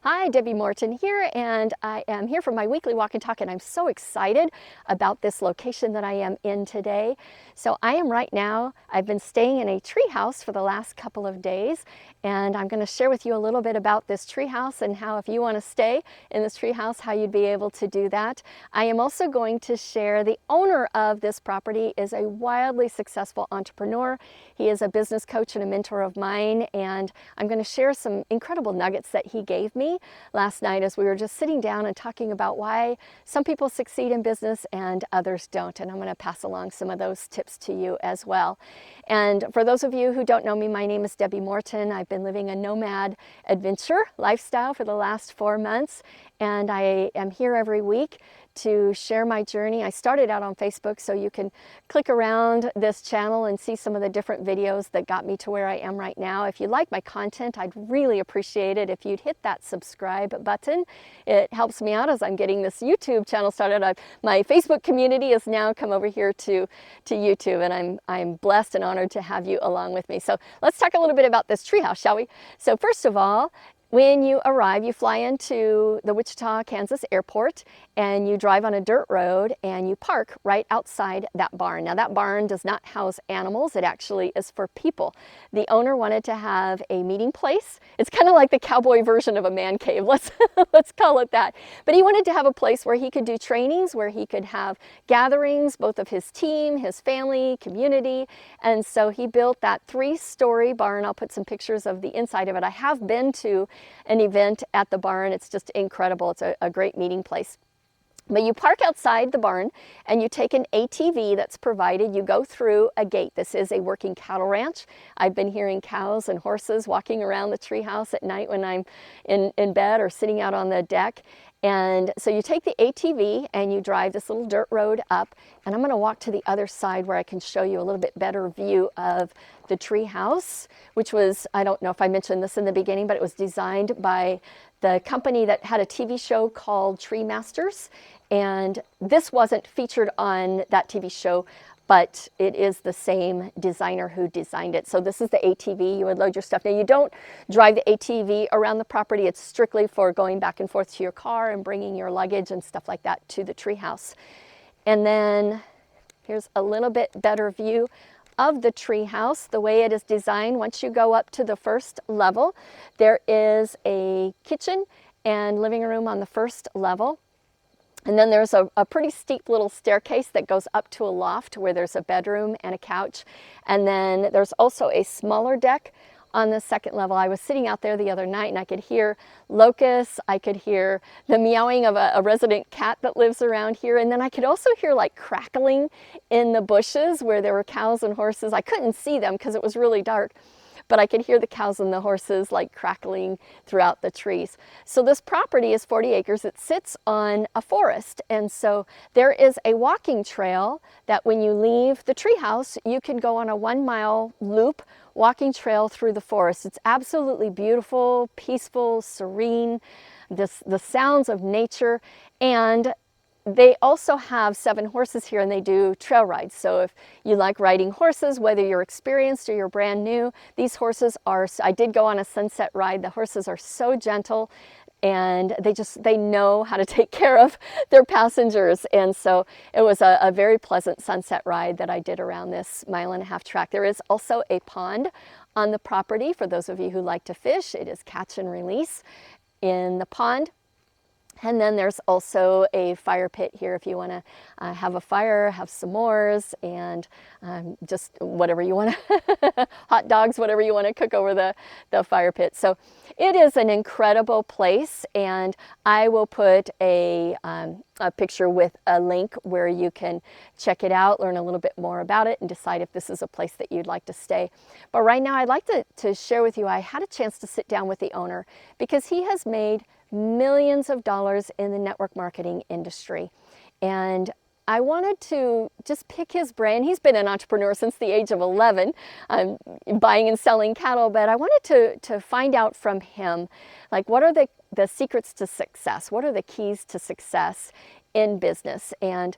Hi, Debbie Morton here, and I am here for my weekly walk and talk, and I'm so excited about this location that I am in today. So I am right now, I've been staying in a tree house for the last couple of days, and I'm going to share with you a little bit about this tree house and how if you want to stay in this tree house, how you'd be able to do that. I am also going to share the owner of this property is a wildly successful entrepreneur. He is a business coach and a mentor of mine, and I'm going to share some incredible nuggets that he gave me last night as we were just sitting down and talking about why some people succeed in business and others don't. And I'm going to pass along some of those tips to you as well. And for those of you who don't know me, my name is Debbie Morton. I've been living a nomad adventure lifestyle for the last 4 months, and I am here every week to share my journey. I started out on Facebook, so you can click around this channel and see some of the different videos that got me to where I am right now. If you like my content, I'd really appreciate it if you'd hit that subscribe button. It helps me out as I'm getting this YouTube channel started. My Facebook community has now come over here to YouTube, and I'm blessed and honored to have you along with me. So let's talk a little bit about this treehouse, shall we? So first of all, when you arrive, you fly into the Wichita, Kansas airport, and you drive on a dirt road and you park right outside that barn. Now that barn does not house animals, it actually is for people. The owner wanted to have a meeting place. It's kind of like the cowboy version of a man cave, let's call it that. But he wanted to have a place where he could do trainings, where he could have gatherings, both of his team, his family, community. And so he built that 3-story barn. I'll put some pictures of the inside of it. I have been to an event at the barn. It's just incredible. It's a great meeting place. But you park outside the barn and you take an ATV that's provided. You go through a gate. This is a working cattle ranch. I've been hearing cows and horses walking around the treehouse at night when I'm in bed or sitting out on the deck. And so you take the ATV and you drive this little dirt road up, and I'm going to walk to the other side where I can show you a little bit better view of the tree house, which was, I don't know if I mentioned this in the beginning, but it was designed by the company that had a TV show called TreeMasters. And this wasn't featured on that TV show, but it is the same designer who designed it. So this is the ATV. You would load your stuff. Now you don't drive the ATV around the property. It's strictly for going back and forth to your car and bringing your luggage and stuff like that to the treehouse. And then here's a little bit better view of the treehouse, the way it is designed. Once you go up to the first level, there is a kitchen and living room on the first level. And then there's a pretty steep little staircase that goes up to a loft where there's a bedroom and a couch. And then there's also a smaller deck on the second level. I was sitting out there the other night and I could hear locusts. I could hear the meowing of a resident cat that lives around here. And then I could also hear like crackling in the bushes where there were cows and horses. I couldn't see them because it was really dark, but I could hear the cows and the horses like crackling throughout the trees. So this property is 40 acres. It sits on a forest. And so there is a walking trail that when you leave the treehouse, you can go on a 1-mile loop walking trail through the forest. It's absolutely beautiful, peaceful, serene, the sounds of nature. And they also have 7 horses here, and they do trail rides. So if you like riding horses, whether you're experienced or you're brand new, these horses are, I did go on a sunset ride. The horses are so gentle, and they know how to take care of their passengers. And so it was a very pleasant sunset ride that I did around this 1.5-mile track. There is also a pond on the property for those of you who like to fish. It is catch and release in the pond. And then there's also a fire pit here if you want to have a fire, have s'mores, and just whatever you want to, hot dogs, whatever you want to cook over the fire pit. So it is an incredible place, and I will put a picture with a link where you can check it out, learn a little bit more about it, and decide if this is a place that you'd like to stay. But right now I'd like to share with you, I had a chance to sit down with the owner because he has made millions of dollars in the network marketing industry. And I wanted to just pick his brain. He's been an entrepreneur since the age of 11, buying and selling cattle, but I wanted to find out from him, like, what are the secrets to success? What are the keys to success in business? And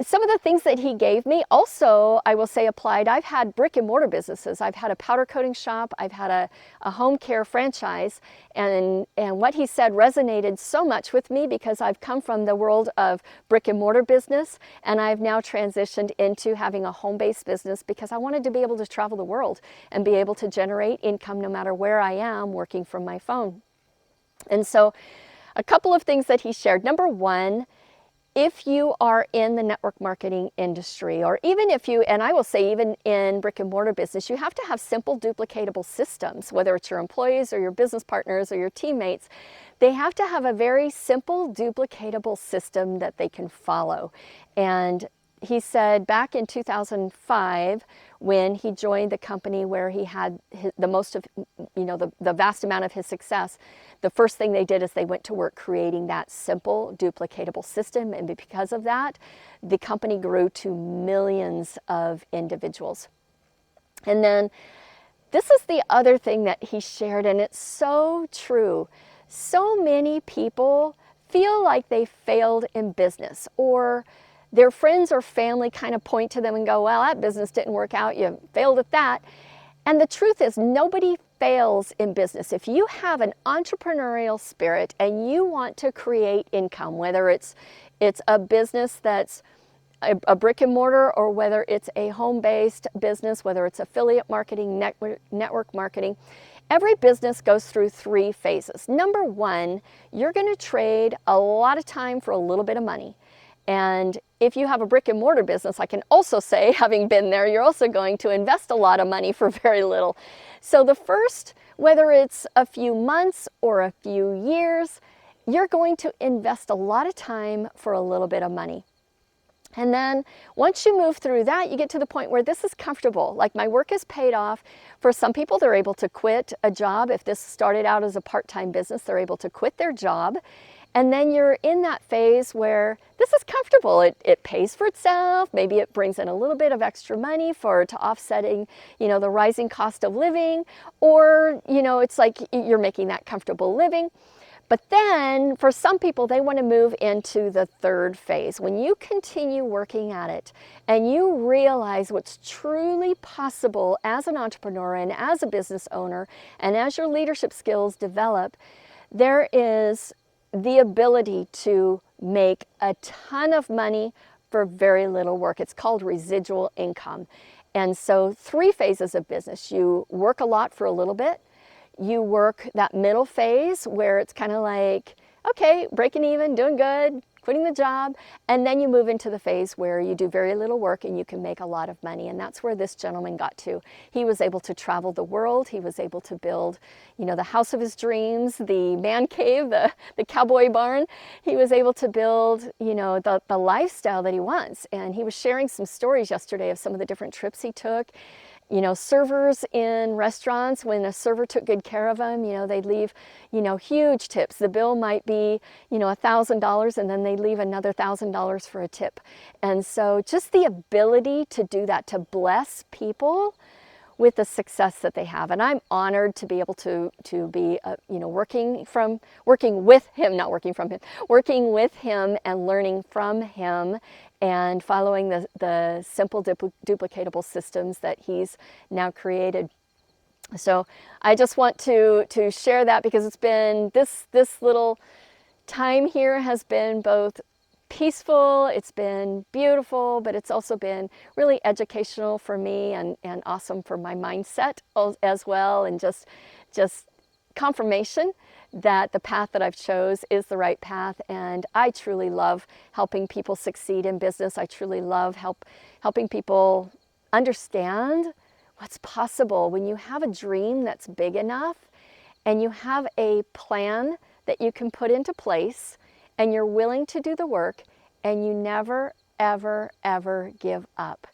some of the things that he gave me also, I will say, applied. I've had brick and mortar businesses. I've had a powder coating shop. I've had a home care franchise. And what he said resonated so much with me because I've come from the world of brick and mortar business, and I've now transitioned into having a home-based business because I wanted to be able to travel the world and be able to generate income no matter where I am working from my phone. And so a couple of things that he shared. Number one, if you are in the network marketing industry, or even if you, and I will say even in brick and mortar business, you have to have simple duplicatable systems, whether it's your employees or your business partners or your teammates. They have to have a very simple duplicatable system that they can follow. And he said back in 2005, when he joined the company where he had the most of, the vast amount of his success, the first thing they did is they went to work creating that simple duplicatable system. And because of that, the company grew to millions of individuals. And then this is the other thing that he shared, and it's so true. So many people feel like they failed in business, or their friends or family kind of point to them and go, well, that business didn't work out, you failed at that. And the truth is, nobody fails in business. If you have an entrepreneurial spirit and you want to create income, whether it's a business that's a brick and mortar, or whether it's a home-based business, whether it's affiliate marketing, network marketing, every business goes through 3 phases. Number one, you're going to trade a lot of time for a little bit of money. And if you have a brick and mortar business, I can also say, having been there, you're also going to invest a lot of money for very little. So the first, whether it's a few months or a few years, you're going to invest a lot of time for a little bit of money. And then once you move through that, you get to the point where this is comfortable. Like, my work is paid off. For some people, they're able to quit a job. If this started out as a part-time business, they're able to quit their job. And then you're in that phase where this is comfortable. It pays for itself. Maybe it brings in a little bit of extra money to offsetting, the rising cost of living, or, it's like you're making that comfortable living. But then for some people, they want to move into the third phase. When you continue working at it and you realize what's truly possible as an entrepreneur and as a business owner, and as your leadership skills develop, there is the ability to make a ton of money for very little work. It's called residual income. And so 3 phases of business. You work a lot for a little bit. You work that middle phase where it's kind of like, okay, breaking even, doing good, quitting the job. And then you move into the phase where you do very little work and you can make a lot of money. And that's where this gentleman got to. He was able to travel the world. He was able to build, the house of his dreams, the man cave, the cowboy barn. He was able to build, the lifestyle that he wants. And he was sharing some stories yesterday of some of the different trips he took. Servers in restaurants, when a server took good care of them, they'd leave, huge tips. The bill might be, $1,000, and then they'd leave another $1,000 for a tip. And so just the ability to do that, to bless people with the success that they have. And I'm honored to be able to be, working with him and learning from him, and following the simple duplicatable systems that he's now created. So I just want to share that, because it's been this little time here has been both peaceful, it's been beautiful, but it's also been really educational for me, and awesome for my mindset as well, and just confirmation that the path that I've chose is the right path. And I truly love helping people succeed in business. I truly love helping people understand what's possible when you have a dream that's big enough and you have a plan that you can put into place, and you're willing to do the work, and you never, ever, ever give up.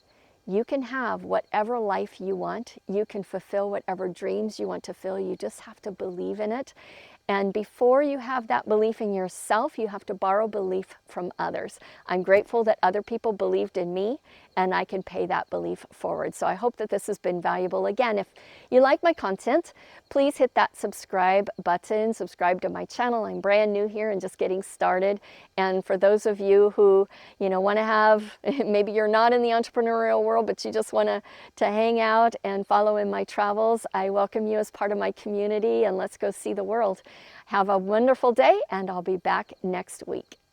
You can have whatever life you want. You can fulfill whatever dreams you want to fill. You just have to believe in it. And before you have that belief in yourself, you have to borrow belief from others. I'm grateful that other people believed in me and I can pay that belief forward. So I hope that this has been valuable. Again, if you like my content, please hit that subscribe button, subscribe to my channel. I'm brand new here and just getting started. And for those of you who, want to have, maybe you're not in the entrepreneurial world, but you just want to hang out and follow in my travels, I welcome you as part of my community, and let's go see the world. Have a wonderful day, and I'll be back next week.